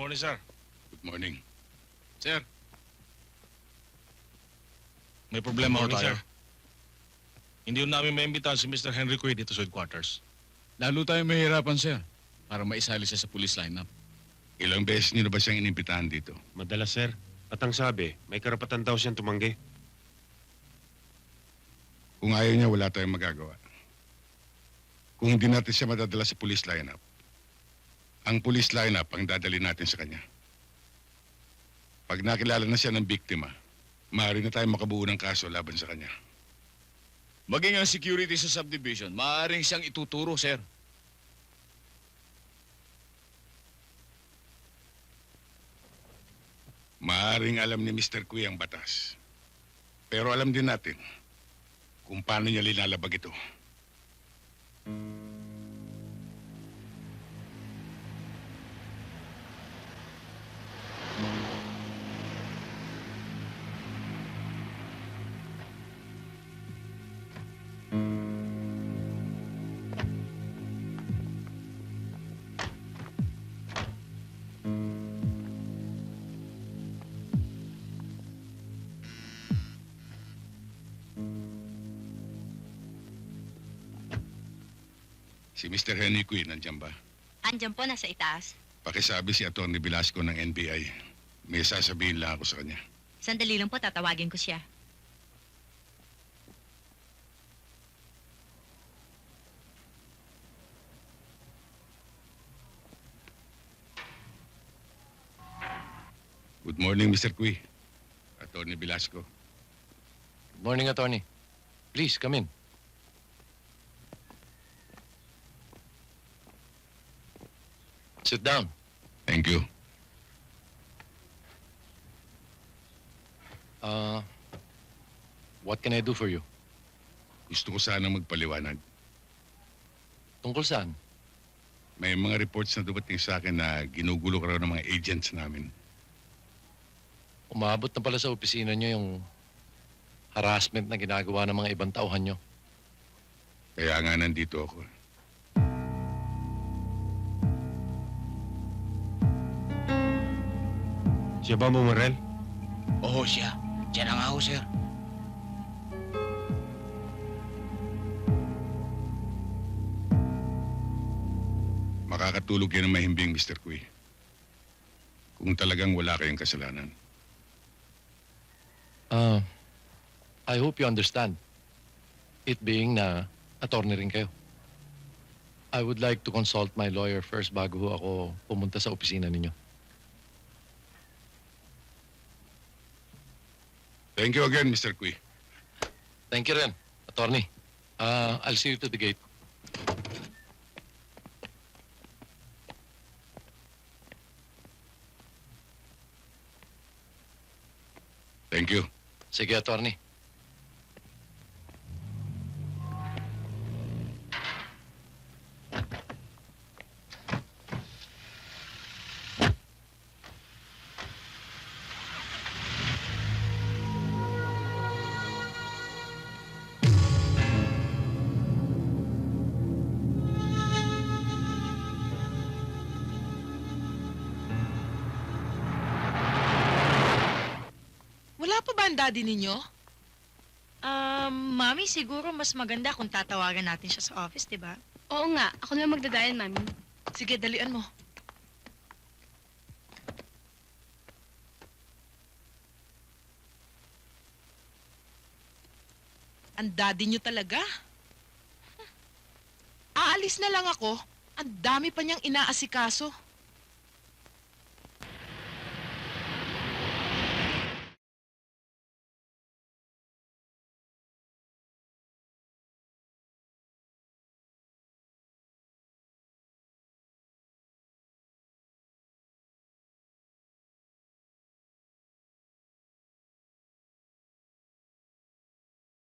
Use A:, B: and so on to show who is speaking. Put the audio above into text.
A: morning, sir.
B: Good morning.
A: Sir. May problema ho
C: Morning,
A: tayo.
C: sir.
A: Hindi ho namin maimbitahan si Mr. Henry Quay dito sa headquarters.
C: Lalo tayo mahirapan, sir, para maisali siya sa police lineup.
B: Ilang beses niyo na ba siyang inimbitahan dito?
D: Madalas, sir. At ang sabi, may karapatan daw siyang tumanggi.
B: Kung ayaw niya, wala tayong magagawa. Kung hindi natin siya madadala sa police lineup, ang police lineup ang dadali natin sa kanya. Pag nakilala na siya ng biktima, maaari na tayo makabuo ng kaso laban sa kanya.
C: Maging ang security sa subdivision, maaaring siyang ituturo, sir.
B: Maaring alam ni Mr. Kui ang batas. Pero alam din natin kung paano niya linalabag ito. Si Mr. Henry Kui, nandiyan ba?
E: Andyan po, nasa itaas.
B: Pakisabi si Atty. Velasco ng NBI. May sasabihin lang ako sa kanya.
E: Sandali lang po, tatawagin ko siya.
B: Good morning, Mr. Kui. Atty. Velasco.
F: Good morning, attorney. Please, come in. Sit down.
B: Thank you.
F: What can I do for you?
B: Gusto ko sana magpaliwanag.
F: Tungkol saan?
B: May mga reports na dumating sa akin na ginugulo ka raw ng mga agents namin.
F: Umabot na pala sa opisina nyo yung harassment na ginagawa ng mga ibang tauhan nyo.
B: Kaya nga nandito ako.
D: Siya ba Morel?
C: Oo, siya. Diyan na nga ho, sir.
B: Makakatulog yan ng mahimbing, Mr. Kui. Kung talagang wala kayong kasalanan.
F: I hope you understand. It being na attorney rin kayo. I would like to consult my lawyer first bago ho ako pumunta sa opisina ninyo.
B: Thank you again, Mr. Kui.
F: Thank you rin, attorney. I'll see you to the gate.
B: Thank you.
F: Sige, attorney.
G: Wala pa ba ang daddy ninyo?
E: Mami, siguro mas maganda kung tatawagan natin siya sa office, di ba?
H: Oo nga, ako na magdadayan, Mami.
G: Sige, dalian mo. Ang daddy nyo talaga. Aalis na lang ako. Ang dami pa niyang inaasikaso.